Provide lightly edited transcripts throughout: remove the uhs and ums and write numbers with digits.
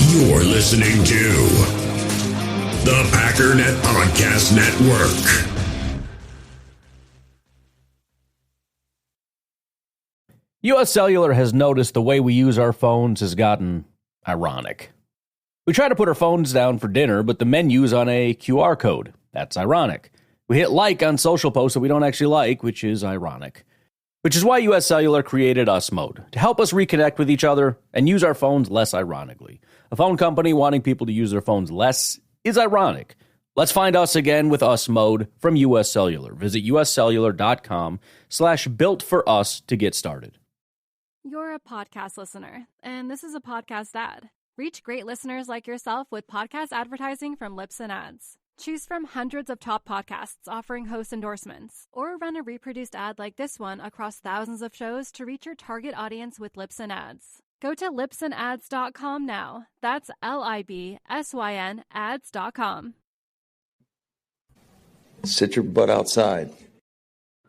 You're listening to the Packernet Podcast Network. U.S. Cellular has noticed the way we use our phones has gotten ironic. We try to put our phones down for dinner, but the menu's on a QR code. That's ironic. We hit like on social posts that we don't actually like, which is ironic. Which is why U.S. Cellular created Us Mode, to help us reconnect with each other and use our phones less ironically. A phone company wanting people to use their phones less is ironic. Let's find us again with Us Mode from U.S. Cellular. Visit uscellular.com/built-for-us to get started. You're a podcast listener, and this is a podcast ad. Reach great listeners like yourself with podcast advertising from Lips and Ads. Choose from hundreds of top podcasts offering host endorsements, or run a reproduced ad like this one across thousands of shows to reach your target audience with Lips and Ads. Go to lipsandads.com now. That's LIBSYN ads.com. Sit your butt outside.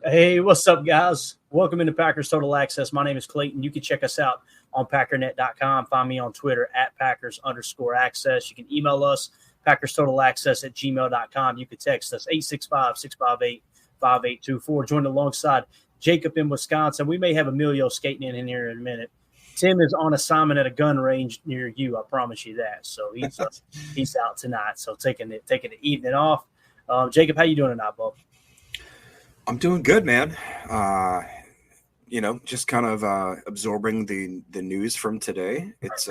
Hey, what's up, guys? Welcome into Packers Total Access. My name is Clayton. You can check us out on packernet.com. Find me on Twitter at Packers_access. You can email us, PackersTotalAccess@gmail.com. You can text us 865-658-5824. Joined alongside Jacob in Wisconsin. We may have Emilio skating in here in a minute. Tim is on assignment at a gun range near you. I promise you that. So he's out tonight. So taking the evening off. Jacob, how you doing tonight, bub? I'm doing good, man. Just kind of absorbing the news from today. It's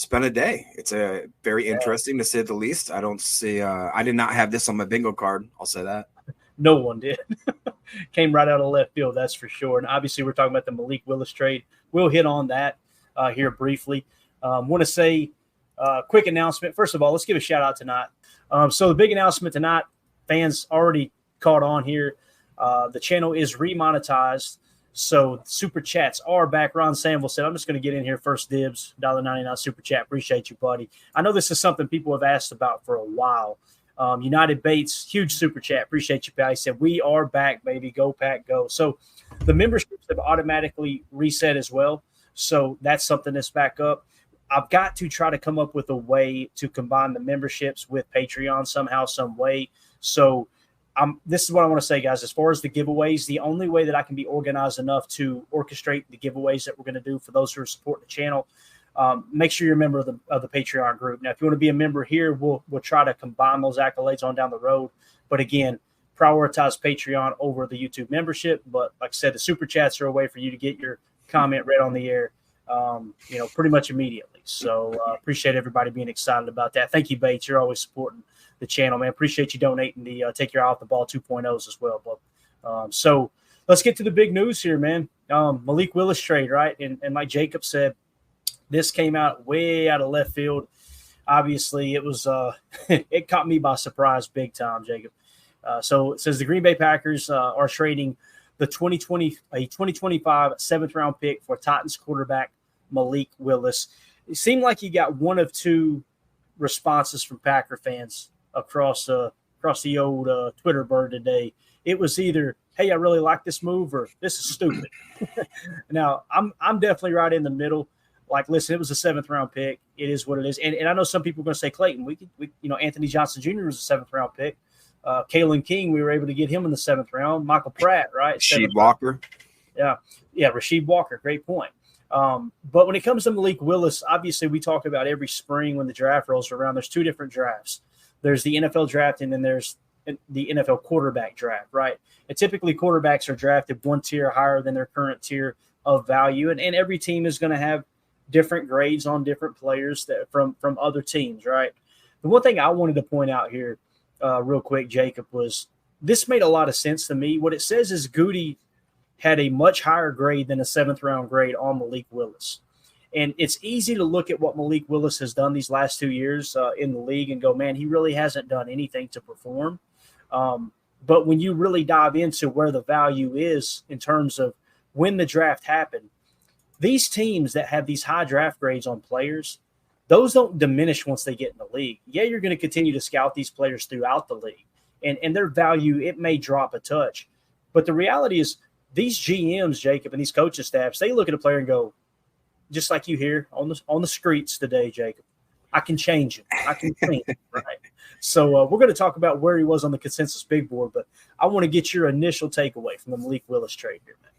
been a day. It's a very interesting to say the least. I did not have this on my bingo card. I'll say that. No one did. Came right out of left field, that's for sure. And obviously we're talking about the Malik Willis trade. We'll hit on that here briefly. Want to say quick announcement. First of all, let's give a shout out tonight. So the big announcement tonight, fans already caught on here. The channel is remonetized, so super chats are back. Ron Sample said, I'm just going to get in here first dibs, $1.99 super chat. Appreciate you, buddy. I know this is something people have asked about for a while. United Bates, huge super chat. Appreciate you, pal. He said, we are back, baby. Go Pack, go. So the memberships have automatically reset as well, so that's something that's back up. I've got to try to come up with a way to combine the memberships with Patreon somehow, some way. So this is what I want to say, guys. As far as the giveaways, the only way that I can be organized enough to orchestrate the giveaways that we're going to do for those who are supporting the channel, make sure you're a member of the Patreon group. Now, if you want to be a member here, we'll try to combine those accolades on down the road. But again, prioritize Patreon over the YouTube membership. But like I said, the super chats are a way for you to get your comment read on the air, pretty much immediately. So appreciate everybody being excited about that. Thank you, Bates. You're always supporting the channel, man. Appreciate you donating the Take Your Eye Off the Ball 2.0s as well, bub. So let's get to the big news here, man. Malik Willis trade, right? And like Jacob said, this came out way out of left field. Obviously, it was it caught me by surprise big time, Jacob. So it says the Green Bay Packers are trading the 2025 seventh-round pick for Titans quarterback Malik Willis. It seemed like you got one of two responses from Packer fans across the old Twitter bird today. It was either, hey, I really like this move, or this is stupid. Now, I'm definitely right in the middle. Like, listen, it was a seventh-round pick. It is what it is. And I know some people are going to say, Clayton, we Anthony Johnson Jr. was a seventh-round pick. Kalen King, we were able to get him in the seventh round. Michael Pratt, right? Rasheed Walker. Yeah, Rasheed Walker. Great point. But when it comes to Malik Willis, obviously we talk about every spring when the draft rolls around, there's two different drafts. There's the NFL draft, and then there's the NFL quarterback draft, right? And typically quarterbacks are drafted one tier higher than their current tier of value. And every team is going to have different grades on different players from other teams, right? The one thing I wanted to point out here real quick, Jacob, was this made a lot of sense to me. What it says is Goody had a much higher grade than a seventh-round grade on Malik Willis. And it's easy to look at what Malik Willis has done these last 2 years in the league and go, man, he really hasn't done anything to perform. But when you really dive into where the value is in terms of when the draft happened, these teams that have these high draft grades on players, those don't diminish once they get in the league. Yeah, you're going to continue to scout these players throughout the league. And their value, it may drop a touch. But the reality is these GMs, Jacob, and these coaching staffs, they look at a player and go, just like you hear on the streets today, Jacob. I can change it. I can change it, right? So we're going to talk about where he was on the consensus big board, but I want to get your initial takeaway from the Malik Willis trade here, man.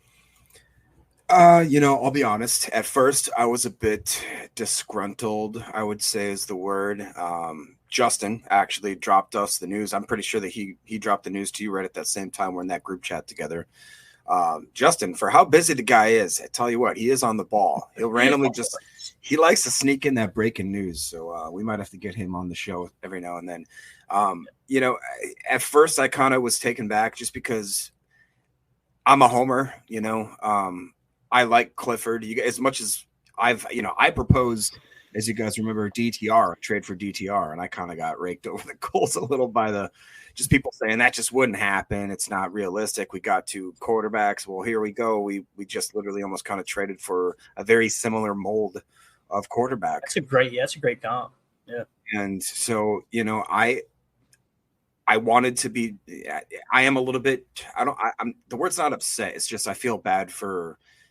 I'll be honest. At first, I was a bit disgruntled, I would say is the word. Justin actually dropped us the news. I'm pretty sure that he dropped the news to you right at that same time. We're in that group chat together. Justin, for how busy the guy is, I tell you what, he is on the ball. He'll randomly he likes to sneak in that breaking news. So we might have to get him on the show every now and then. At first I kind of was taken back just because I'm a homer, I like Clifford. As much as I proposed, as you guys remember, DTR, trade for DTR, and I kind of got raked over the coals a little by just people saying that just wouldn't happen. It's not realistic. We got two quarterbacks. Well, here we go. We just literally almost kind of traded for a very similar mold of quarterback. That's a great comp. Yeah. And so, I wanted to be, I am a little bit, I'm the word's not upset. It's just, I feel bad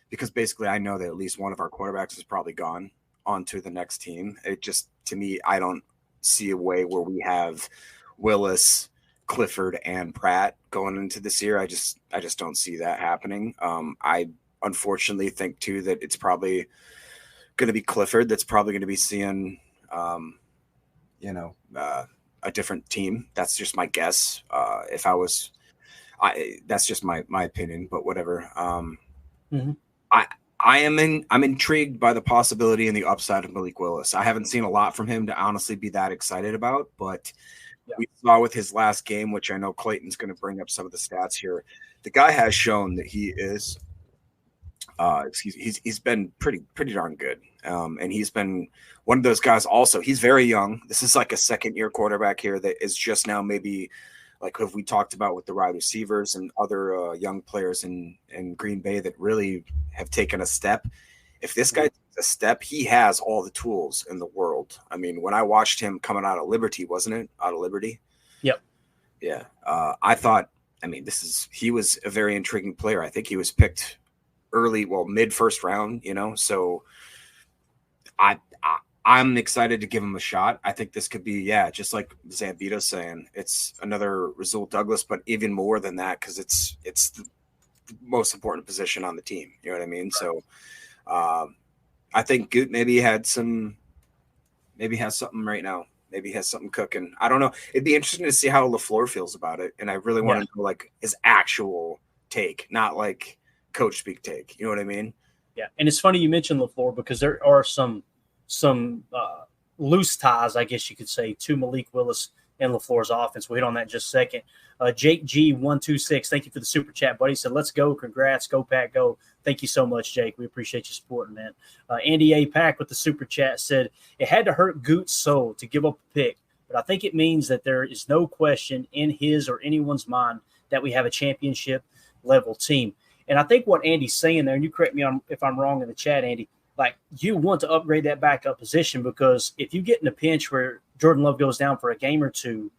because basically I know that at least one of our quarterbacks is probably gone onto the next team. It just, to me, I don't see a way where we have Willis, Clifford, and Pratt going into this year. I just don't see that happening. I unfortunately think too that it's probably going to be Clifford that's probably going to be seeing, a different team. That's just my guess. That's just my opinion, but whatever. I'm intrigued by the possibility and the upside of Malik Willis. I haven't seen a lot from him to honestly be that excited about, but we saw with his last game, which I know Clayton's going to bring up some of the stats here. The guy has shown that he is, he's been pretty darn good. And he's been one of those guys also. He's very young. This is like a second-year quarterback here that is just now maybe like if we talked about with the wide receivers and other young players in Green Bay that really have taken a step. If this guy takes a step, he has all the tools in the world. I mean, when I watched him coming out of Liberty, wasn't it? Out of Liberty? Yep. Yeah. I thought, he was a very intriguing player. I think he was picked early, mid first round, so I'm excited to give him a shot. I think this could be, just like Zambito's saying, it's another Rasul Douglas, but even more than that, because it's the most important position on the team. You know what I mean? Right. So I think Goot maybe has something right now. Maybe he has something cooking. I don't know. It'd be interesting to see how LaFleur feels about it. And I really want to know like his actual take, not like coach speak take. You know what I mean? Yeah. And it's funny you mentioned LaFleur because there are some loose ties, I guess you could say, to Malik Willis and LaFleur's offense. We'll hit on that in just a second. Jake G126, thank you for the super chat, buddy. He said, let's go. Congrats. Go, Pack, go. Thank you so much, Jake. We appreciate you supporting, man. Andy A. Pack with the super chat said, it had to hurt Goot's soul to give up a pick, but I think it means that there is no question in his or anyone's mind that we have a championship-level team. And I think what Andy's saying there, and you correct me if I'm wrong in the chat, Andy, like you want to upgrade that backup position because if you get in a pinch where Jordan Love goes down for a game or two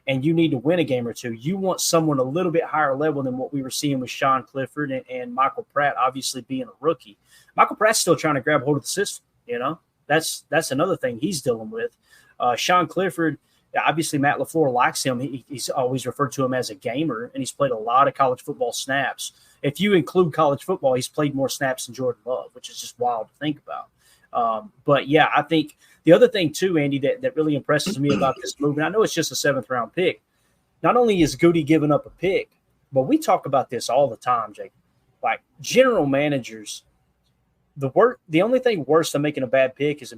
and you need to win a game or two, you want someone a little bit higher level than what we were seeing with Sean Clifford and Michael Pratt, obviously being a rookie. Michael Pratt's still trying to grab hold of the system, That's another thing he's dealing with. Sean Clifford, obviously Matt LaFleur likes him. He's always referred to him as a gamer, and he's played a lot of college football snaps. If you include college football, he's played more snaps than Jordan Love, which is just wild to think about. But, yeah, I think the other thing, too, Andy, that really impresses me about this move, and I know it's just a seventh-round pick, not only is Goody giving up a pick, but we talk about this all the time, Jake. Like, general managers, the only thing worse than making a bad pick is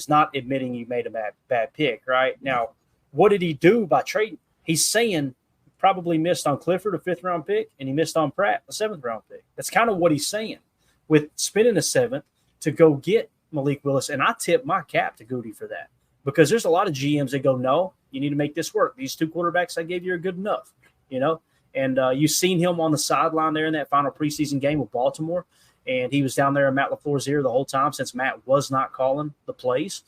not admitting you made a bad pick, right? Now, what did he do by trading? He's saying probably missed on Clifford, a fifth-round pick, and he missed on Pratt, a seventh-round pick. That's kind of what he's saying with spending a seventh to go get Malik Willis. And I tip my cap to Goody for that because there's a lot of GMs that go, no, you need to make this work. These two quarterbacks I gave you are good enough, And you've seen him on the sideline there in that final preseason game with Baltimore. And he was down there in Matt LaFleur's ear the whole time since Matt was not calling the plays.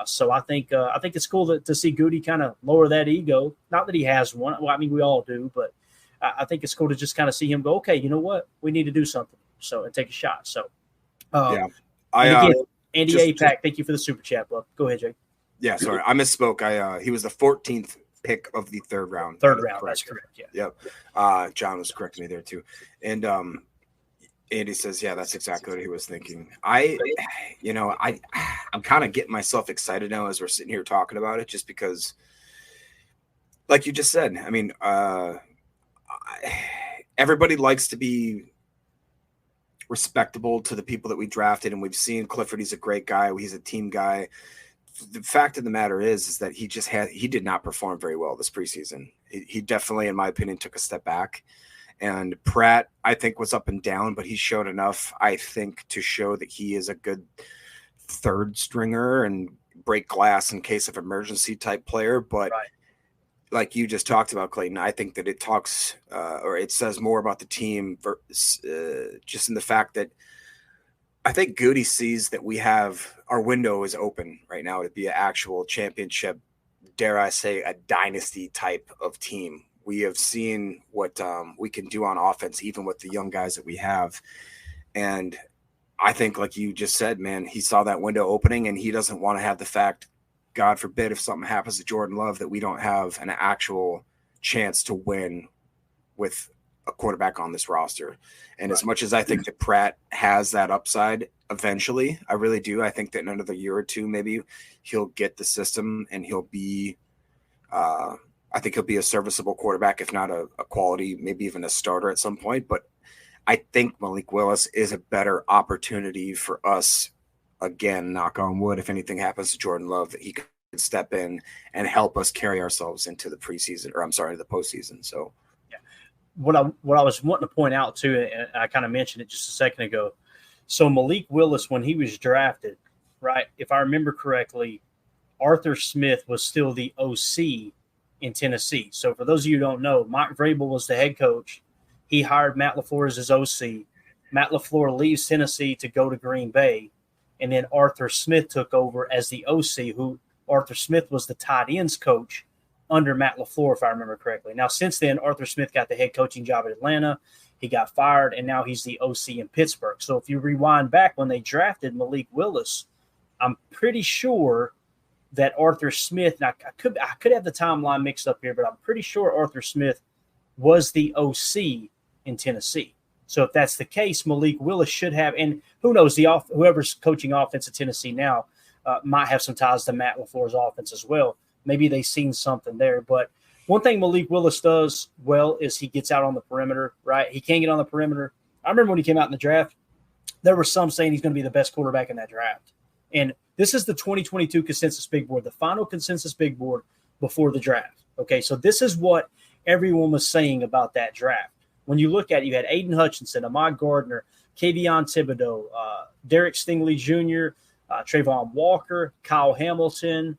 So I think it's cool to see Goody kind of lower that ego. Not that he has one. Well, I mean, we all do. But I think it's cool to just kind of see him go, okay, you know what? We need to do something. So and take a shot. So, Andy APAC, thank you for the super chat, bro. Go ahead, Jake. Yeah, sorry, I misspoke. He was the 14th pick of the third round. That's correct. Yeah. Yep. John was correcting me there too. And Andy says, yeah, that's exactly what he was thinking. I'm kind of getting myself excited now as we're sitting here talking about it, just because, like you just said, I mean, everybody likes to be respectable to the people that we drafted, and we've seen Clifford. He's a great guy. He's a team guy. The fact of the matter is that he did not perform very well this preseason. He definitely, in my opinion, took a step back. And Pratt, I think, was up and down, but he showed enough, I think, to show that he is a good third stringer and break glass in case of emergency type player. But like you just talked about, Clayton, I think that it talks or it says more about the team just in the fact that I think Goody sees that we have our window is open right now to be an actual championship, dare I say, a dynasty type of team. We have seen what we can do on offense, even with the young guys that we have. And I think, like you just said, man, he saw that window opening, and he doesn't want to have the fact, God forbid, if something happens to Jordan Love, that we don't have an actual chance to win with a quarterback on this roster. And as much as I think that Pratt has that upside eventually, I really do. I think that in another year or two, maybe he'll get the system and he'll be I think he'll be a serviceable quarterback, if not a quality, maybe even a starter at some point. But I think Malik Willis is a better opportunity for us, again, knock on wood, if anything happens to Jordan Love, that he could step in and help us carry ourselves into the preseason, or I'm sorry, the postseason. So what I was wanting to point out too, and I kind of mentioned it just a second ago. So Malik Willis, when he was drafted, right, if I remember correctly, Arthur Smith was still the OC in Tennessee. So for those of you who don't know, Mike Vrabel was the head coach. He hired Matt LaFleur as his OC. Matt LaFleur leaves Tennessee to go to Green Bay, and then Arthur Smith took over as the OC, who Arthur Smith was the tight ends coach under Matt LaFleur, if I remember correctly. Now, since then, Arthur Smith got the head coaching job at Atlanta. He got fired, and now he's the OC in Pittsburgh. So if you rewind back when they drafted Malik Willis, I'm pretty sure that Arthur Smith, and I could have the timeline mixed up here, but I'm pretty sure Arthur Smith was the OC in Tennessee. So if that's the case, Malik Willis should have, and who knows, whoever's coaching offense at Tennessee now might have some ties to Matt LaFleur's offense as well. Maybe they've seen something there. But one thing Malik Willis does well is he gets out on the perimeter, right? He can get on the perimeter. I remember when he came out in the draft, there were some saying he's going to be the best quarterback in that draft. And this is the 2022 consensus big board, the final consensus big board before the draft. Okay, so this is what everyone was saying about that draft. When you look at it, you had Aiden Hutchinson, Ahmad Gardner, Kayvon Thibodeau, Derek Stingley Jr., Trayvon Walker, Kyle Hamilton,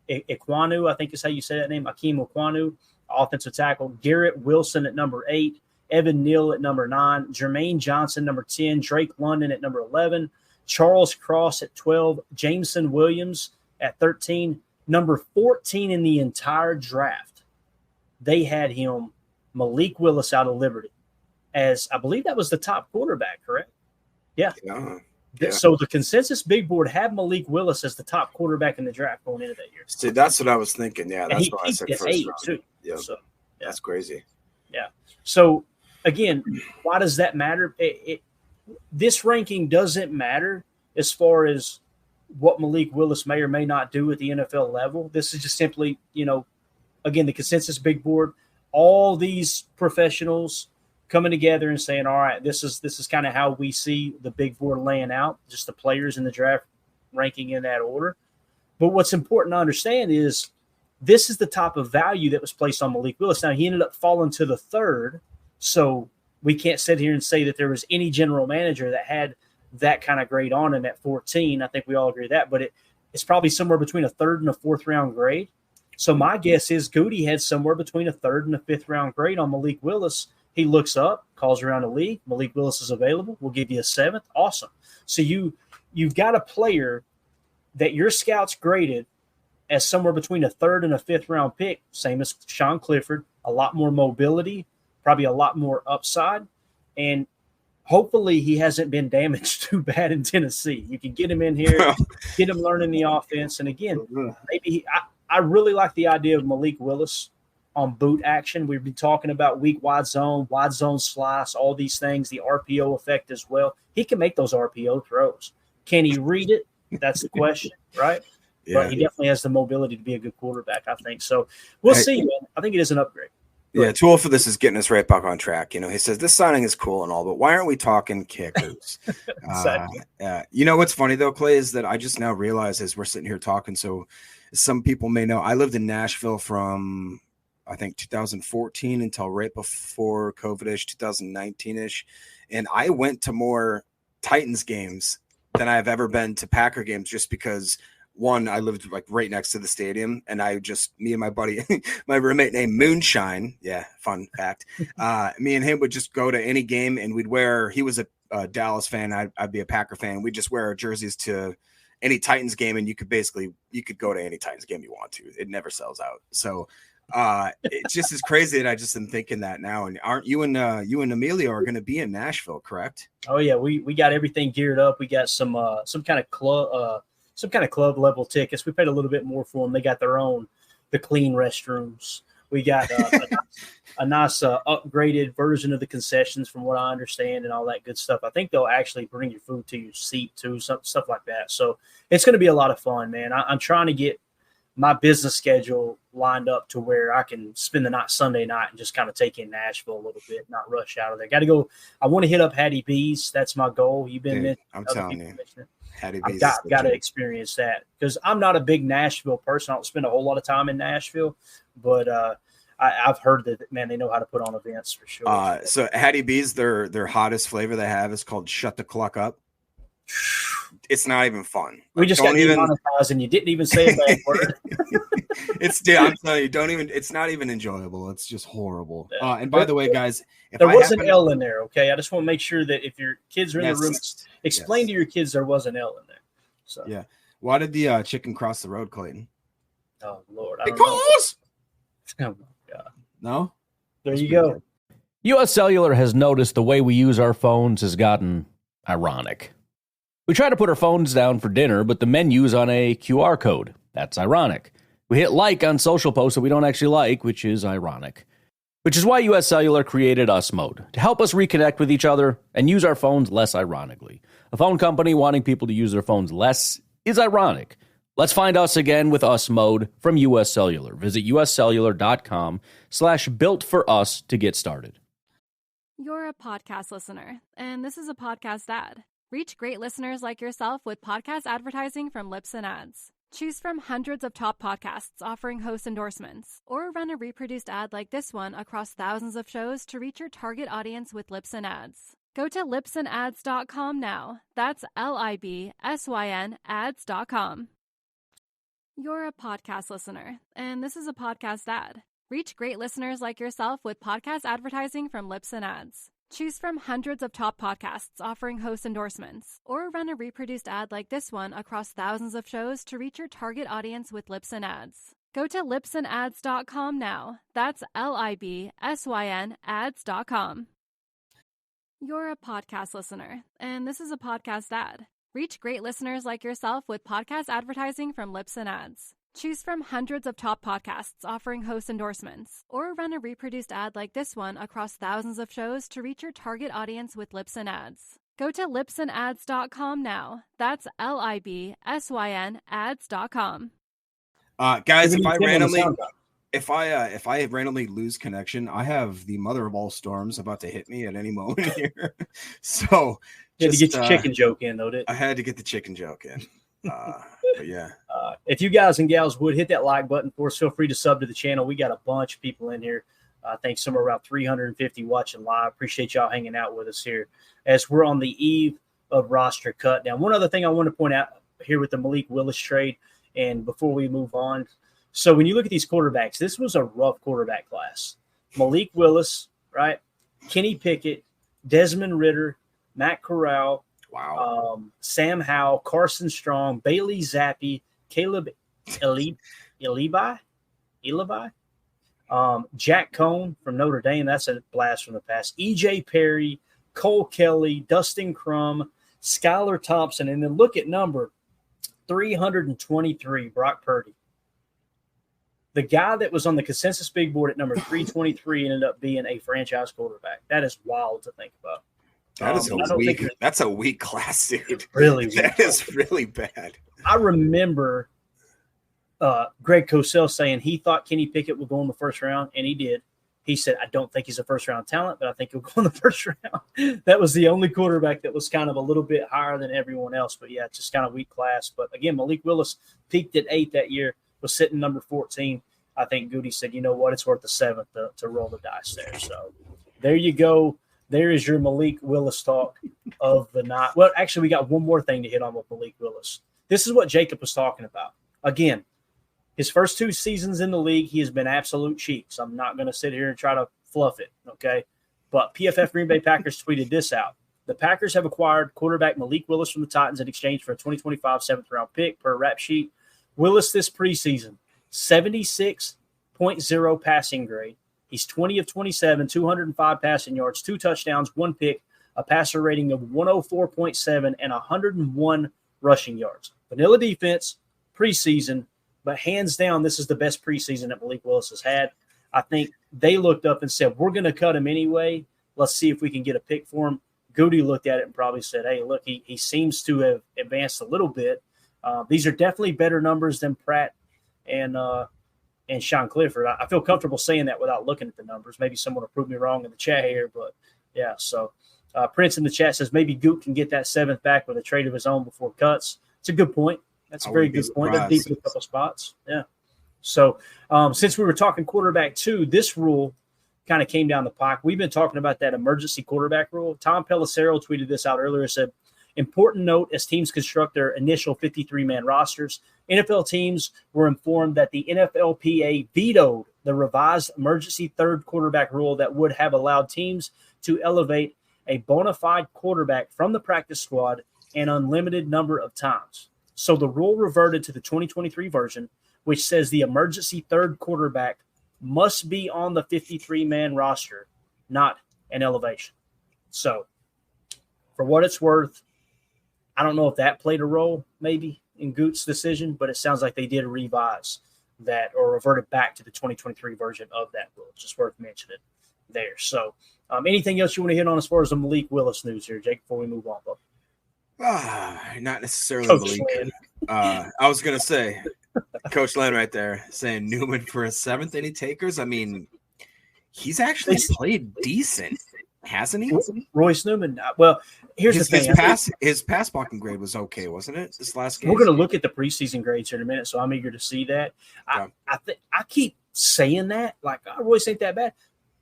Ekwonu, I think is how you say that name, Akeem Ekwonu, offensive tackle, Garrett Wilson at number 8, Evan Neal at number 9, Jermaine Johnson, number 10, Drake London at number 11, Charles Cross at 12, Jameson Williams at 13, number 14 in the entire draft. They had him, Malik Willis, out of Liberty, as I believe that was the top quarterback, correct? Yeah. So the consensus big board had Malik Willis as the top quarterback in the draft going into that year. See, that's what I was thinking. Yeah, that's what I said first round. Too. Yeah. So, yeah, that's crazy. Yeah. So again, why does that matter? This ranking doesn't matter as far as what Malik Willis may or may not do at the NFL level. This is just simply, again, the consensus big board, all these professionals coming together and saying, all right, this is kind of how we see the big board laying out, just the players in the draft ranking in that order. But what's important to understand is this is the type of value that was placed on Malik Willis. Now, he ended up falling to the third, so we can't sit here and say that there was any general manager that had that kind of grade on him at 14. I think we all agree with that, but it's probably somewhere between a third and a fourth round grade. So my guess is Goody had somewhere between a third and a fifth round grade on Malik Willis. He looks up, calls around the league. Malik Willis is available. We'll give you a seventh. Awesome. So you've got a player that your scouts graded as somewhere between a third and a fifth round pick, same as Sean Clifford, a lot more mobility, probably a lot more upside. And hopefully he hasn't been damaged too bad in Tennessee. You can get him in here, get him learning the offense. And again, maybe I really like the idea of Malik Willis on boot action. We've been talking about weak wide zone slice, all these things, the RPO effect as well. He can make those RPO throws. Can he read it? That's the question, right? Yeah. But he definitely has the mobility to be a good quarterback, I think. So we'll see, man. I think it is an upgrade. Yeah, tool for this is getting us right back on track. He says this signing is cool and all, but why aren't we talking kickers? Exactly. What's funny though, Clay, is that I just now realize as we're sitting here talking. So some people may know I lived in Nashville from I think 2014 until right before COVID-ish, 2019-ish, and I went to more Titans games than I've ever been to Packer games, just because. One, I lived like right next to the stadium, and me and my buddy, my roommate named Moonshine. Yeah, fun fact. Me and him would just go to any game, and he was a Dallas fan. I'd be a Packer fan. We'd just wear our jerseys to any Titans game, and you could go to any Titans game you want to. It never sells out. So it's just as crazy that I just am thinking that now. And aren't you and Emilio are going to be in Nashville, correct? Oh yeah, we got everything geared up. We got some kind of club level tickets. We paid a little bit more for them. They got the clean restrooms. We got a nice upgraded version of the concessions from what I understand and all that good stuff. I think they'll actually bring your food to your seat too, stuff like that. So it's going to be a lot of fun, man. I'm trying to get my business schedule lined up to where I can spend the night Sunday night and just kind of take in Nashville a little bit, not rush out of there. Got to go. I want to hit up Hattie B's. That's my goal. You've been mentioning. I'm telling you. I've got to experience that because I'm not a big Nashville person. I don't spend a whole lot of time in Nashville, but I've heard that, man, they know how to put on events for sure. So Hattie B's, their hottest flavor they have is called Shut the Cluck Up. It's not even fun. We just got demonetized and you didn't even say a bad word. I'm telling you, it's not even enjoyable. It's just horrible. Yeah. And by the way, guys, there was an L in there. Okay. I just want to make sure that if your kids are in the room, explain to your kids there was an L in there. So yeah. Why did the chicken cross the road, Clayton? Oh Lord. Because oh my God. No? There you go. US Cellular has noticed the way we use our phones has gotten ironic. We try to put our phones down for dinner, but the menu's on a QR code. That's ironic. We hit like on social posts that we don't actually like, which is ironic. Which is why US Cellular created Us Mode, to help us reconnect with each other and use our phones less ironically. A phone company wanting people to use their phones less is ironic. Let's find us again with Us Mode from US Cellular. Visit uscellular.com/built-for-us to get started. You're a podcast listener, and this is a podcast ad. Reach great listeners like yourself with podcast advertising from Lips and Ads. Choose from hundreds of top podcasts offering host endorsements, or run a reproduced ad like this one across thousands of shows to reach your target audience with Lips and Ads. Go to lipsandads.com now. That's LIBSYN ads.com. You're a podcast listener, and this is a podcast ad. Reach great listeners like yourself with podcast advertising from Lips and Ads. Choose from hundreds of top podcasts offering host endorsements, or run a reproduced ad like this one across thousands of shows to reach your target audience with Lips and Ads. Go to lipsandads.com now. That's LIBSYN ads.com. You're a podcast listener, and this is a podcast ad. Reach great listeners like yourself with podcast advertising from Lips and Ads. Choose from hundreds of top podcasts offering host endorsements, or run a reproduced ad like this one across thousands of shows to reach your target audience with Lips and Ads. Go to lipsandads.com now. That's LIBSYN ads.com. Guys, if I randomly lose connection, I have the mother of all storms about to hit me at any moment here. So you had to get your chicken joke in, though, didn't you? I had to get the chicken joke in. But yeah. If you guys and gals would hit that like button for us, feel free to sub to the channel. We got a bunch of people in here. I think somewhere around 350 watching live. Appreciate y'all hanging out with us here as we're on the eve of roster cut. Now, one other thing I want to point out here with the Malik Willis trade, and before we move on. So when you look at these quarterbacks, this was a rough quarterback class. Malik Willis, right? Kenny Pickett, Desmond Ridder, Matt Corral, wow. Sam Howell, Carson Strong, Bailey Zappi, Caleb Elibi, Jack Cohn from Notre Dame. That's a blast from the past. E.J. Perry, Cole Kelly, Dustin Crum, Skylar Thompson, and then look at number 323, Brock Purdy. The guy that was on the consensus big board at number 323 ended up being a franchise quarterback. That is wild to think about. That is that's a weak class, dude. Really weak. That is really bad. I remember Greg Cosell saying he thought Kenny Pickett would go in the first round, and he did. He said, I don't think he's a first-round talent, but I think he'll go in the first round. That was the only quarterback that was kind of a little bit higher than everyone else. But, yeah, just kind of weak class. But, again, Malik Willis peaked at 8 that year, was sitting number 14. I think Goody said, you know what, it's worth the 7th to roll the dice there. So, there you go. There is your Malik Willis talk of the night. Well, actually, we got one more thing to hit on with Malik Willis. This is what Jacob was talking about. Again, his first 2 seasons in the league, he has been absolute cheeks. I'm not going to sit here and try to fluff it, okay? But PFF Green Bay Packers tweeted this out. The Packers have acquired quarterback Malik Willis from the Titans in exchange for a 2025 7th-round pick per rap sheet. Willis this preseason, 76.0 passing grade. He's 20 of 27, 205 passing yards, 2 touchdowns, 1 pick, a passer rating of 104.7, and 101 rushing yards. Vanilla defense, preseason, but hands down, this is the best preseason that Malik Willis has had. I think they looked up and said, we're going to cut him anyway. Let's see if we can get a pick for him. Goody looked at it and probably said, hey, look, he seems to have advanced a little bit. These are definitely better numbers than Pratt and Sean Clifford. I feel comfortable saying that without looking at the numbers. Maybe someone will prove me wrong in the chat here, but, yeah. So Prince in the chat says maybe Goot can get that 7th back with a trade of his own before cuts. It's a good point. That's a very good point. They're deep in a couple spots. Yeah. So since we were talking quarterback too, this rule kind of came down the pike. We've been talking about that emergency quarterback rule. Tom Pelissero tweeted this out earlier. Said, important note as teams construct their initial 53-man rosters, NFL teams were informed that the NFLPA vetoed the revised emergency 3rd quarterback rule that would have allowed teams to elevate a bona fide quarterback from the practice squad an unlimited number of times. So the rule reverted to the 2023 version, which says the emergency 3rd quarterback must be on the 53-man roster, not an elevation. So for what it's worth, I don't know if that played a role maybe in Goot's decision, but it sounds like they did revise that or reverted back to the 2023 version of that rule. It's just worth mentioning there. So anything else you want to hit on as far as the Malik Willis news here, Jake, before we move on, bro? Not necessarily Coach Malik. Land. I was going to say, Coach Land right there saying Newman for a 7th. Any takers? I mean, he's actually played decent, hasn't he? Royce Newman. Well, here's the thing. His pass blocking grade was okay, wasn't it? This last game. We're going to look at the preseason grades here in a minute, so I'm eager to see that. Yeah. I keep saying that, like, Royce ain't that bad.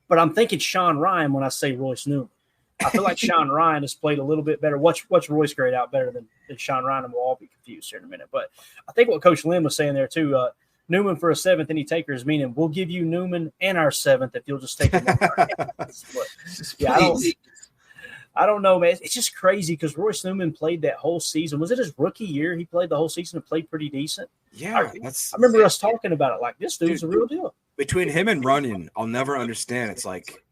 But I'm thinking Sean Ryan when I say Royce Newman. I feel like Sean Ryan has played a little bit better. What's Royce grade out better than Sean Ryan? And we'll all be confused here in a minute. But I think what Coach Lynn was saying there too, Newman for a 7th, any takers, meaning we'll give you Newman and our 7th if you'll just take him. Yeah, I don't know, man. It's just crazy because Royce Newman played that whole season. Was it his rookie year? He played the whole season and played pretty decent. Yeah, I remember us talking about it like this dude's a real deal. Between him and Runyon, I'll never understand. It's like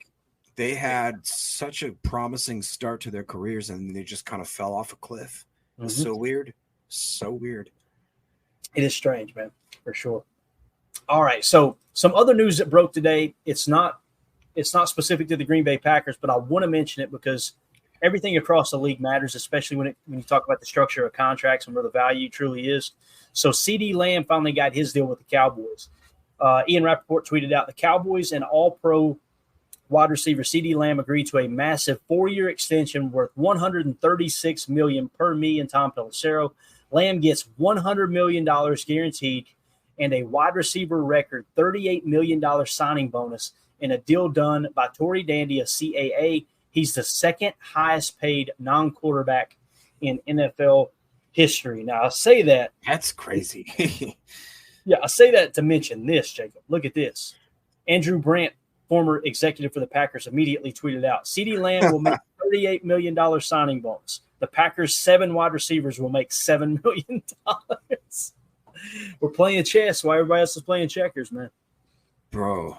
they had such a promising start to their careers and they just kind of fell off a cliff. It was so weird. So weird. It is strange, man, for sure. All right. So some other news that broke today. It's not specific to the Green Bay Packers, but I want to mention it because everything across the league matters, especially when you talk about the structure of contracts and where the value truly is. So CeeDee Lamb finally got his deal with the Cowboys. Ian Rappaport tweeted out the Cowboys and all-pro wide receiver CeeDee Lamb agreed to a massive 4-year extension worth $136 million per me and Tom Pelissero. Lamb gets $100 million guaranteed and a wide receiver record $38 million signing bonus in a deal done by Tory Dandy of CAA. He's the 2nd highest paid non-quarterback in NFL history. Now, I say that. That's crazy. Yeah, I say that to mention this, Jacob. Look at this. Andrew Brandt, former executive for the Packers, immediately tweeted out, CeeDee Lamb will make $38 million signing bonus. The Packers' 7 wide receivers will make $7 million. We're playing chess while everybody else is playing checkers, man. Bro,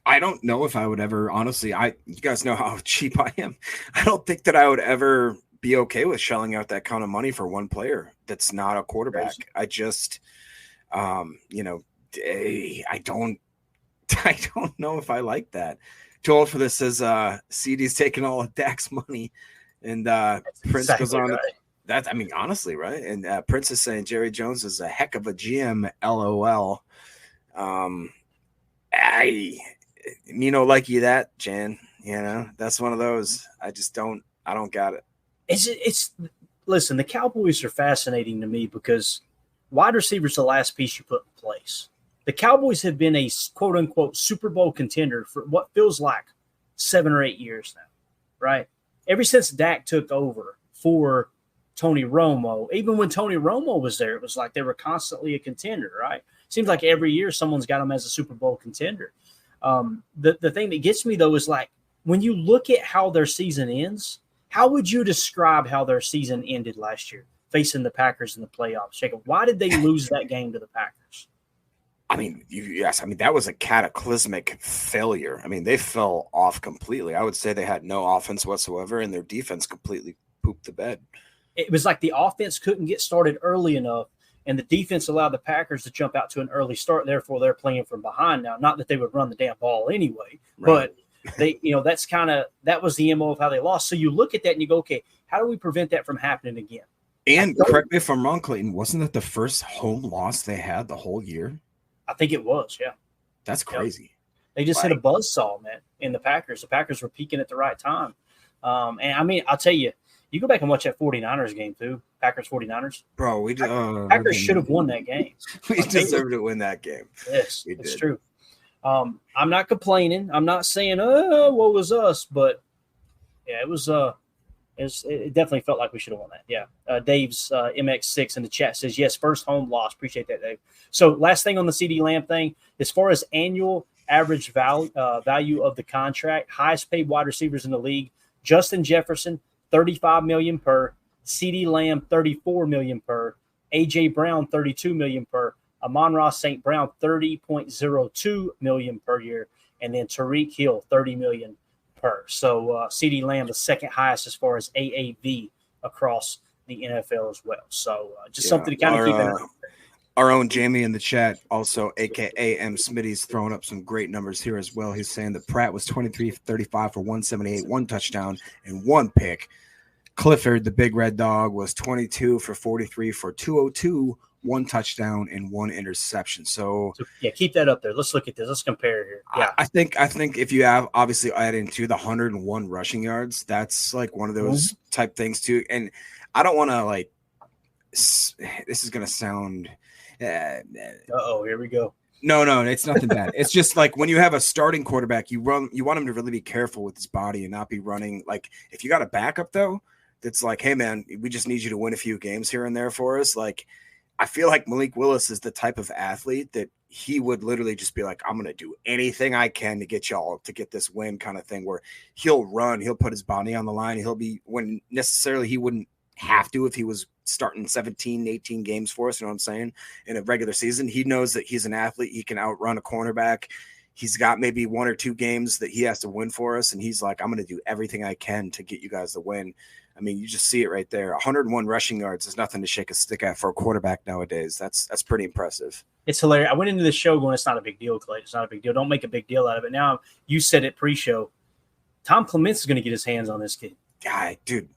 I don't know if I would ever, honestly, you guys know how cheap I am. I don't think that I would ever be okay with shelling out that kind of money for one player that's not a quarterback. I just, you know, I don't know if I like that. Too old for this, says CD's taking all of Dak's money, and Prince goes on. Right. That, I mean, honestly, right? And Prince is saying Jerry Jones is a heck of a GM. LOL. Like you that, Jan. You know, that's one of those. I don't got it. Listen, the Cowboys are fascinating to me because wide receiver is the last piece you put in place. The Cowboys have been a quote unquote Super Bowl contender for what feels like 7 or 8 years now, right? Ever since Dak took over for Tony Romo, even when Tony Romo was there, it was like they were constantly a contender, right? Seems like every year someone's got them as a Super Bowl contender. The thing that gets me, though, is like when you look at how their season ends, how would you describe how their season ended last year facing the Packers in the playoffs? Jacob, why did they lose that game to the Packers? I mean, that was a cataclysmic failure. I mean, they fell off completely. I would say they had no offense whatsoever, and their defense completely pooped the bed. It was like the offense couldn't get started early enough, and the defense allowed the Packers to jump out to an early start. Therefore, they're playing from behind now. Not that they would run the damn ball anyway, right. But they, that was the MO of how they lost. So you look at that and you go, okay, how do we prevent that from happening again? And correct me if I'm wrong, Clayton, wasn't that the first home loss they had the whole year? I think it was, yeah. That's crazy. They just hit a buzzsaw, man, in the Packers. The Packers were peaking at the right time. And, I mean, I'll tell you, you go back and watch that 49ers game, too. Packers 49ers. Bro, Packers should have won that game. We deserved to win that game. Yes, it's true. I'm not complaining. I'm not saying, what was us? But, yeah, it was it definitely felt like we should have won that. Yeah. Dave's MX6 in the chat says, yes, first home loss. Appreciate that, Dave. So last thing on the CeeDee Lamb thing, as far as annual average value of the contract, highest paid wide receivers in the league, Justin Jefferson, $35 million per, CeeDee Lamb, $34 million per, A.J. Brown, $32 million per, Amon-Ra St. Brown, $30.02 million per year, and then Tyreek Hill, $30 million per. So CeeDee Lamb, the second highest as far as AAV across the NFL as well. So something to kind of keep in mind. Our own Jamie in the chat, also a.k.a. M. Smitty's throwing up some great numbers here as well. He's saying that Pratt was 23-35 for 178, 1 touchdown, and 1 pick. Clifford, the big red dog, was 22 for 43 for 202, 1 touchdown, and 1 interception. So yeah, keep that up there. Let's look at this. Let's compare here. Yeah, I think if you have obviously add into the 101 rushing yards, that's like one of those type things too. And I don't want to this is going to sound – here we go. No, it's nothing bad. It's just like when you have a starting quarterback, you want him to really be careful with his body and not be running. Like if you got a backup though, that's like, hey man, we just need you to win a few games here and there for us. Like I feel like Malik Willis is the type of athlete that he would literally just be like, I'm going to do anything I can to get y'all to get this win kind of thing, where he'll run, he'll put his body on the line. He'll be when necessarily he wouldn't have to if he was starting 17, 18 games for us, you know what I'm saying, in a regular season. He knows that he's an athlete. He can outrun a cornerback. He's got maybe 1 or 2 games that he has to win for us, and he's like, I'm going to do everything I can to get you guys the win. I mean, you just see it right there. 101 rushing yards is nothing to shake a stick at for a quarterback nowadays. That's pretty impressive. It's hilarious. I went into the show going, it's not a big deal, Clay. It's not a big deal. Don't make a big deal out of it. Now, you said it pre-show. Tom Clements is going to get his hands on this kid. Guy, dude.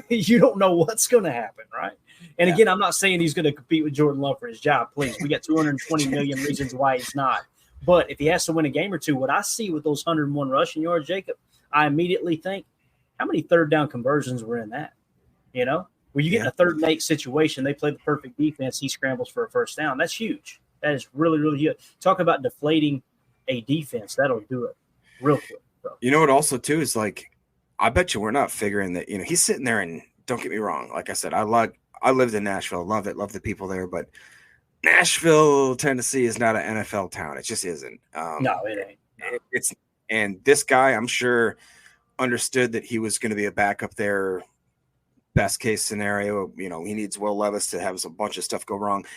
You don't know what's going to happen, right? And again, I'm not saying he's going to compete with Jordan Love for his job. Please, we got 220 million reasons why he's not. But if he has to win a game or two, what I see with those 101 rushing yards, Jacob, I immediately think, how many third down conversions were in that? You know, where you get in a 3rd and 8 situation, they play the perfect defense, he scrambles for a first down. That's huge. That is really, really huge. Talk about deflating a defense. That'll do it real quick, bro. You know what also, too, is like, I bet you we're not figuring that, he's sitting there and don't get me wrong. Like I said, I lived in Nashville, love it, love the people there, but Nashville, Tennessee is not an NFL town. It just isn't. No, it ain't. And this guy, I'm sure, understood that he was going to be a backup there. Best case scenario, he needs Will Levis to have a bunch of stuff go wrong.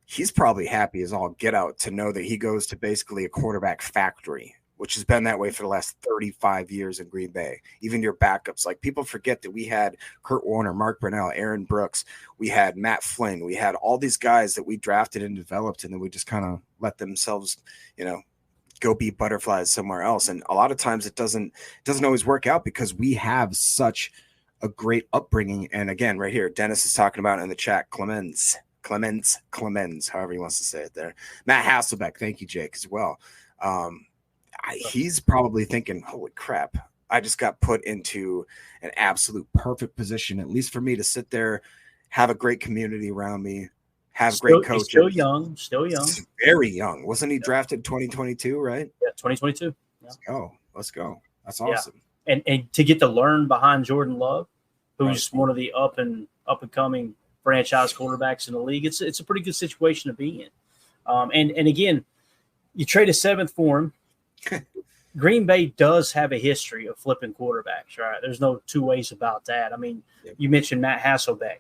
He's probably happy as all get out to know that he goes to basically a quarterback factory which has been that way for the last 35 years in Green Bay. Even your backups, like people forget that we had Kurt Warner, Mark Brunell, Aaron Brooks, we had Matt Flynn, we had all these guys that we drafted and developed, and then we just kind of let themselves, go be butterflies somewhere else. And a lot of times it doesn't always work out because we have such a great upbringing. And again, right here, Dennis is talking about in the chat, Clemens, however he wants to say it there. Matt Hasselbeck, thank you, Jake, as well. He's probably thinking, holy crap, I just got put into an absolute perfect position, at least for me to sit there, have a great community around me, have great coaches. Still young. Very young. Wasn't he drafted 2022, right? Yeah, 2022. Yeah. Let's go. That's awesome. Yeah. And to get to learn behind Jordan Love, who's one of the up and coming franchise quarterbacks in the league, it's a pretty good situation to be in. And again, you trade a seventh for him. Green Bay does have a history of flipping quarterbacks, right? There's no two ways about that. I mean, You mentioned Matt Hasselbeck.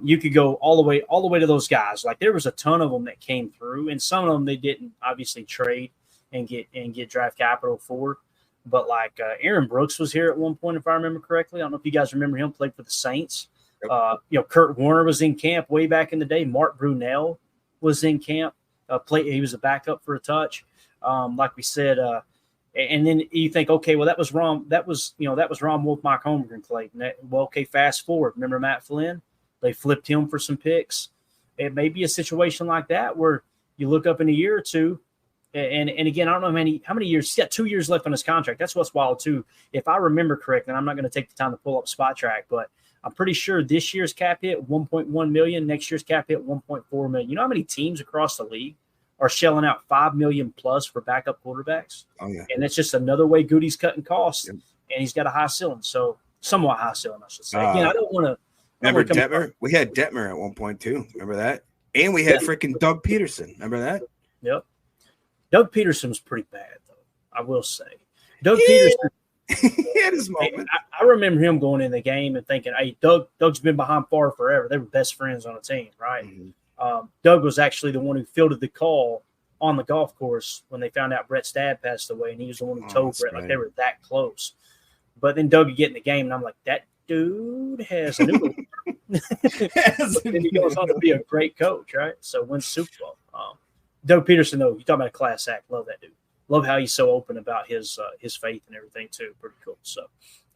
You could go all the way to those guys. Like there was a ton of them that came through, and some of them they didn't obviously trade and get draft capital for. But like Aaron Brooks was here at one point, if I remember correctly. I don't know if you guys remember him. Played for the Saints. Kurt Warner was in camp way back in the day. Mark Brunell was in camp. He was a backup for a touch. Like we said, and then you think, okay, well that was Ron Wolf, Mike Holmgren, Clayton. Okay, fast forward. Remember Matt Flynn? They flipped him for some picks. It may be a situation like that where you look up in a year or two, and again, I don't know how many years. He's got 2 years left on his contract. That's what's wild too. If I remember correctly, and I'm not going to take the time to pull up Spot Track, but I'm pretty sure this year's cap hit $1.1 million, next year's cap hit $1.4 million. You know how many teams across the league are shelling out $5 million plus for backup quarterbacks? Oh yeah, and that's just another way Goody's cutting costs, and he's got a high ceiling, so somewhat high ceiling, I should say. Again, I don't want to. Remember Detmer? We had Detmer at one point too. Remember that? And we had freaking Doug Peterson. Remember that? Yep. Doug Peterson was pretty bad, though. I will say. Doug Peterson. He had his moment. I remember him going in the game and thinking, "Hey, Doug's been behind Favre forever. They were best friends on a team, right?" Mm-hmm. Doug was actually the one who fielded the call on the golf course when they found out Brett's dad passed away, and he was the one who told Brett like they were that close. But then Doug would get in the game, and I'm like, that dude has a new and he goes on to be a great coach, right? So wins Super Bowl. Doug Peterson, though, you talking about a class act. Love that dude. Love how he's so open about his faith and everything too. Pretty cool. So,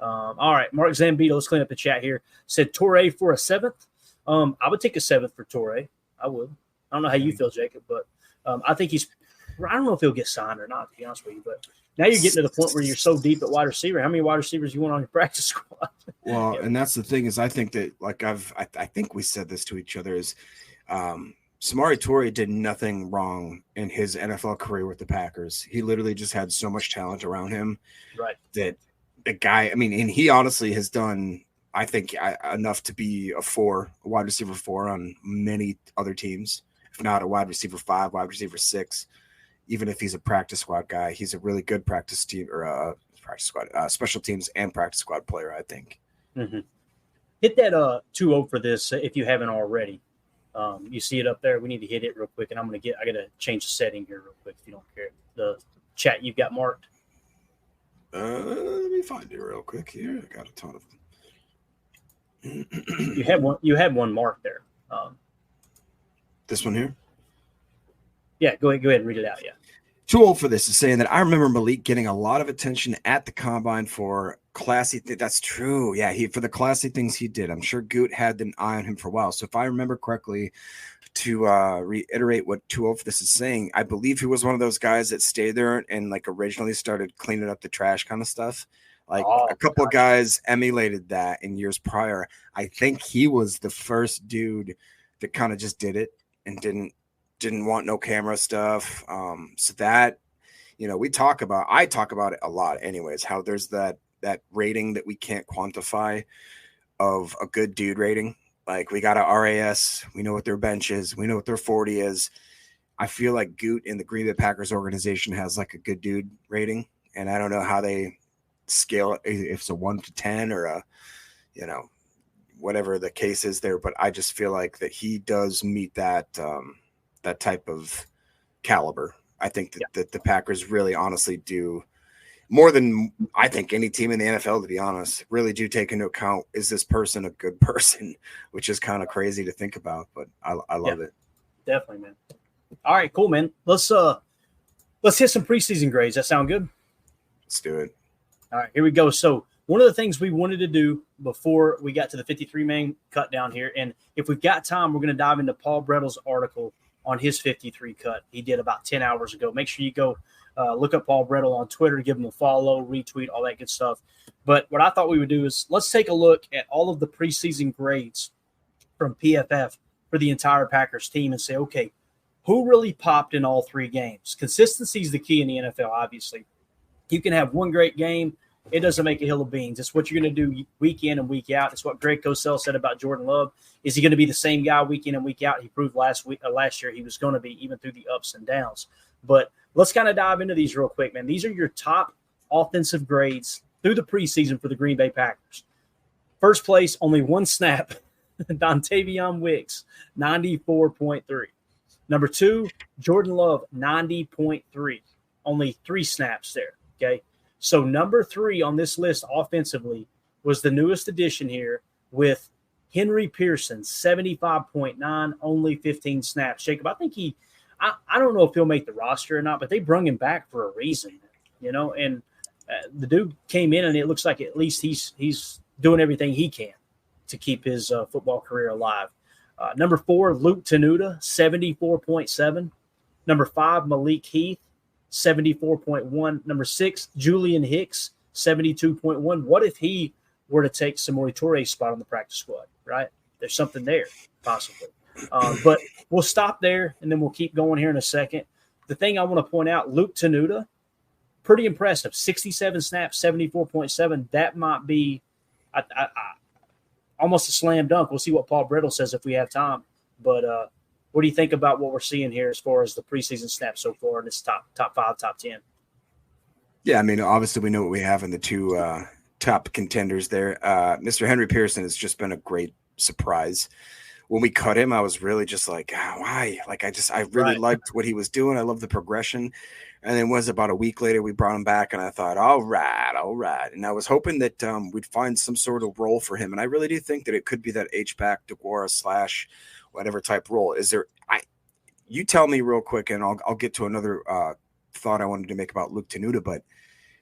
all right, Mark Zambito, let's clean up the chat here. Said Torrey for a seventh. I would take a seventh for Torrey. I would. I don't know how you feel, Jacob, but I think I don't know if he'll get signed or not, to be honest with you, but now you're getting to the point where you're so deep at wide receiver. How many wide receivers you want on your practice squad? Well, and that's the thing is I think that like I think we said this to each other is Samori Toure did nothing wrong in his NFL career with the Packers. He literally just had so much talent around him, right? That the guy, I mean, and he honestly has done, I think, enough to be a wide receiver 4 on many other teams. If not a wide receiver 5, wide receiver 6. Even if he's a practice squad guy, he's a really good practice team or special teams and practice squad player, I think. Mm-hmm. Hit that 2-0 for this if you haven't already. You see it up there. We need to hit it real quick, and I got to change the setting here real quick if you don't care. The chat you've got marked. Let me find it real quick here. I got a ton of them. You had one marked there. This one here. Yeah, go ahead and read it out. Yeah. Too old for this is saying that I remember Malik getting a lot of attention at the combine for classy. That's true. Yeah, for the classy things he did. I'm sure Goot had an eye on him for a while. So if I remember correctly, to reiterate what Too Old for this is saying, I believe he was one of those guys that stayed there and like originally started cleaning up the trash kind of stuff. Like a couple of guys emulated that in years prior. I think he was the first dude that kind of just did it and didn't want no camera stuff. So that, I talk about it a lot anyways, how there's that rating that we can't quantify of a good dude rating. Like we got a RAS, we know what their bench is, we know what their 40 is. I feel like Goot in the Green Bay Packers organization has like a good dude rating. And I don't know how they scale it, if it's a 1 to 10 or a, whatever the case is there. But I just feel like that he does meet that type of caliber I think that the Packers really honestly do more than I think any team in the NFL, to be honest, really do take into account, is this person a good person, which is kind of crazy to think about, but I love it. Definitely, man. All right, cool, man. Let's hit some preseason grades. That sound good? Let's do it. All right, here we go. So one of the things we wanted to do before we got to the 53-man cut down here, and if we've got time, we're going to dive into Paul Brettle's article on his 53 cut he did about 10 hours ago. Make sure you go look up Paul Brettle on Twitter, give him a follow, retweet, all that good stuff. But what I thought we would do is let's take a look at all of the preseason grades from PFF for the entire Packers team and say, okay, who really popped in all three games? Consistency is the key in the NFL, obviously. You can have one great game. It doesn't make a hill of beans. It's what you're going to do week in and week out. It's what Greg Cosell said about Jordan Love. Is he going to be the same guy week in and week out? He proved last year he was going to be, even through the ups and downs. But let's kind of dive into these real quick, man. These are your top offensive grades through the preseason for the Green Bay Packers. First place, only one snap, Dontavion Wicks, 94.3. Number 2, Jordan Love, 90.3. Only 3 snaps there, okay? So number 3 on this list offensively was the newest addition here with Henry Pearson, 75.9, only 15 snaps. Jacob, I think I don't know if he'll make the roster or not, but they brung him back for a reason, and the dude came in and it looks like at least he's doing everything he can to keep his football career alive. Number 4, Luke Tenuta, 74.7. Number 5, Malik Heath, 74.1. Number 6, Julian Hicks, 72.1. What if he were to take Samori Touré's spot on the practice squad, right? There's something there, possibly. But we'll stop there, and then we'll keep going here in a second. The thing I want to point out, Luke Tenuta, pretty impressive. 67 snaps, 74.7. That might be almost a slam dunk. We'll see what Paul Brettle says if we have time. But what do you think about what we're seeing here as far as the preseason snaps so far in this top 5, top 10? Yeah, I mean, obviously we know what we have in the 2 top contenders there. Mr. Henry Pearson has just been a great surprise. When we cut him, I was really just like, why? Like, I really liked what he was doing. I love the progression. And then was about a week later, we brought him back, and I thought, all right. And I was hoping that we'd find some sort of role for him. And I really do think that it could be that H-back, DeGuara / whatever type role. Is there? You tell me real quick, and I'll get to another thought I wanted to make about Luke Tenuta. But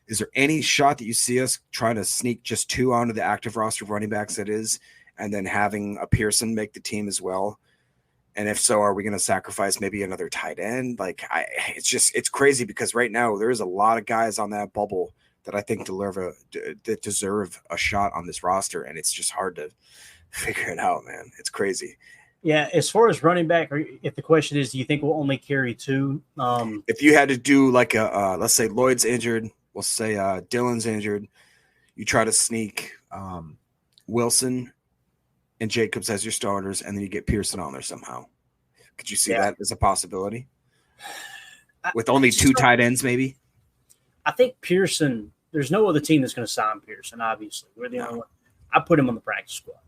is there any shot that you see us trying to sneak just 2 onto the active roster of running backs? That is. And then having a Pearson make the team as well. And if so, are we going to sacrifice maybe another tight end? Like, it's crazy because right now there's a lot of guys on that bubble that I think deserve a shot on this roster. And it's just hard to figure it out, man. It's crazy. Yeah. As far as running back, or if the question is, do you think we'll only carry 2? If you had to do like let's say Lloyd's injured, we'll say Dylan's injured. You try to sneak Wilson and Jacobs as your starters, and then you get Pearson on there somehow. Could you see that as a possibility? With only 2 tight ends, maybe? I think Pearson, there's no other team that's going to sign Pearson, obviously. We're the only one. I put him on the practice squad.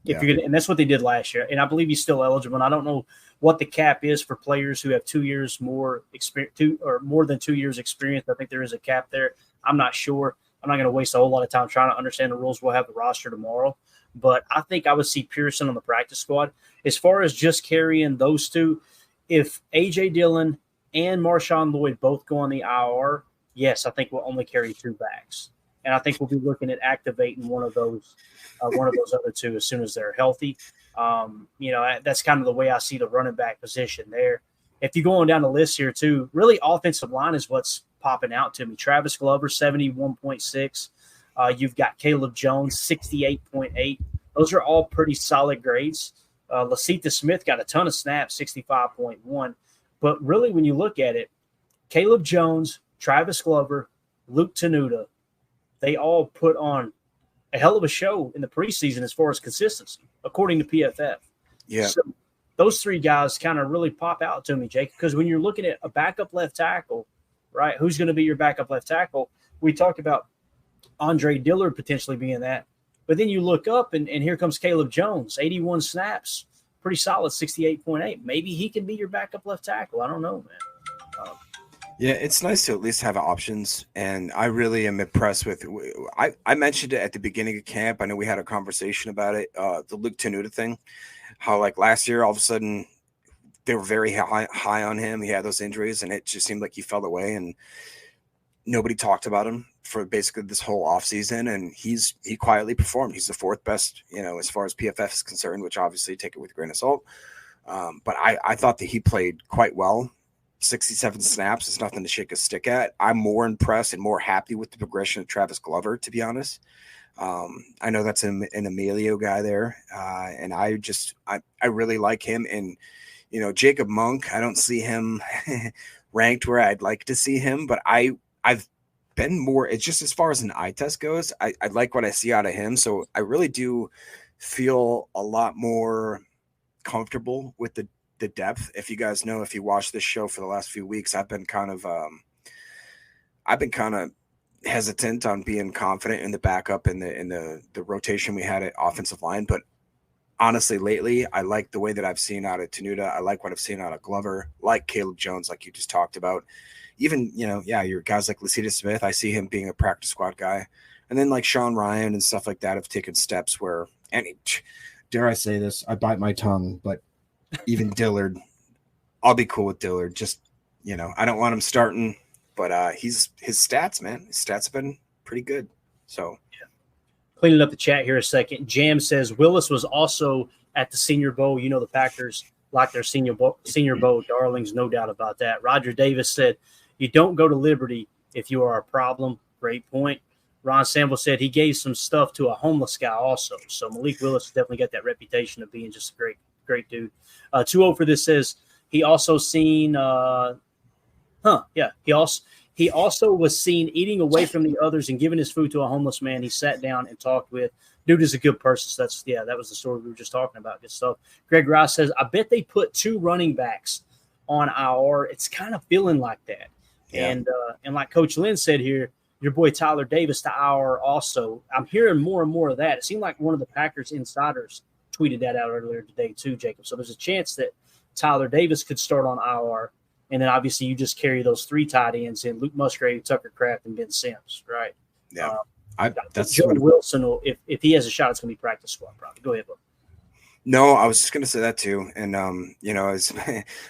And that's what they did last year. And I believe he's still eligible. And I don't know what the cap is for players who have 2 years more experience, or more than 2 years experience. I think there is a cap there. I'm not sure. I'm not going to waste a whole lot of time trying to understand the rules. We'll have the roster tomorrow. But I think I would see Pearson on the practice squad. As far as just carrying those 2, if A.J. Dillon and Marshawn Lloyd both go on the IR, yes, I think we'll only carry 2 backs. And I think we'll be looking at activating one of those other 2 as soon as they're healthy. That's kind of the way I see the running back position there. If you go on down the list here too, really offensive line is what's popping out to me. Travis Glover, 71.6. You've got Caleb Jones, 68.8. Those are all pretty solid grades. Lasita Smith got a ton of snaps, 65.1. But really, when you look at it, Caleb Jones, Travis Glover, Luke Tenuta, they all put on a hell of a show in the preseason as far as consistency, according to PFF. Yeah. So those 3 guys kind of really pop out to me, Jake, because when you're looking at a backup left tackle, right, who's going to be your backup left tackle? We talked about Andre Dillard potentially being that. But then you look up, and here comes Caleb Jones, 81 snaps, pretty solid, 68.8. Maybe he can be your backup left tackle. I don't know, man. Yeah, it's nice to at least have options, and I really am impressed with. I mentioned it at the beginning of camp. I know we had a conversation about it. The Luke Tenuta thing, how like last year all of a sudden they were very high on him. He had those injuries, and it just seemed like he fell away, and nobody talked about him for basically this whole offseason. And he quietly performed. He's the fourth best, as far as PFF is concerned, which obviously take it with a grain of salt. But I thought that he played quite well. 67 snaps is nothing to shake a stick at. I'm more impressed and more happy with the progression of Travis Glover, to be honest. I know that's an Emilio guy there, and I really like him. And Jacob Monk, I don't see him ranked where I'd like to see him, but I've been more. It's just as far as an eye test goes, I like what I see out of him. So I really do feel a lot more comfortable with the depth. If you guys know, if you watch this show for the last few weeks, I've been kind of hesitant on being confident in the backup in the rotation we had at offensive line. But honestly, lately, I like the way that I've seen out of Tenuta. I like what I've seen out of Glover, like Caleb Jones, like you just talked about. Even, your guys like Lasita Smith, I see him being a practice squad guy. And then like Sean Ryan and stuff like that have taken steps where, dare I say this, I bite my tongue, but even Dillard, I'll be cool with Dillard. Just, I don't want him starting, but his stats, man, his stats have been pretty good. So, yeah. Cleaning up the chat here a second. Jam says Willis was also at the Senior Bowl. The Packers like their Senior Bowl darlings, no doubt about that. Roger Davis said, "You don't go to Liberty if you are a problem." Great point. Ron Sample said he gave some stuff to a homeless guy also. So Malik Willis definitely got that reputation of being just a great dude. 2-0 for this says he also seen he also was seen eating away from the others and giving his food to a homeless man he sat down and talked with. Dude is a good person. So that was the story we were just talking about. Good stuff. Greg Ross says, I bet they put 2 running backs on our. It's kind of feeling like that. Yeah. And like Coach Lynn said here, your boy Tyler Davis to our also. I'm hearing more and more of that. It seemed like one of the Packers insiders tweeted that out earlier today too, Jacob. So there's a chance that Tyler Davis could start on IR, and then obviously you just carry those 3 tight ends in Luke Musgrave, Tucker Kraft, and Ben Sims, right? Yeah, that's Joe Wilson. If he has a shot, it's going to be practice squad probably. Go ahead, Bob. No, I was just going to say that too. And, as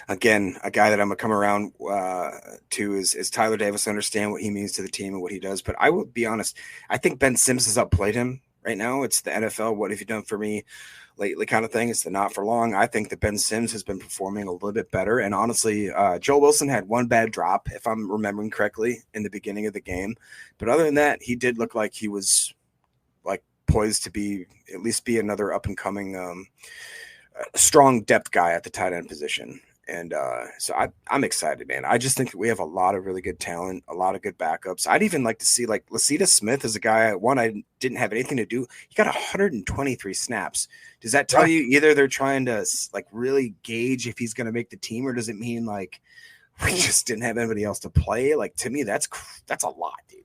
again, a guy that I'm going to come around to is Tyler Davis. I understand what he means to the team and what he does. But I will be honest, I think Ben Sims has outplayed him right now. It's the NFL. What have you done for me lately kind of thing? It's the not for long. I think that Ben Sims has been performing a little bit better. And honestly, Joel Wilson had one bad drop, if I'm remembering correctly, in the beginning of the game. But other than that, he did look like he was poised to be another up and coming strong depth guy at the tight end position. And so I'm excited, man. I just think we have a lot of really good talent, a lot of good backups. I'd even like to see like Lasita Smith as a guy. One, I didn't have anything to do. He got 123 snaps. Does that tell you either they're trying to like really gauge if he's going to make the team, or does it mean like we just didn't have anybody else to play? Like, to me, that's a lot, dude.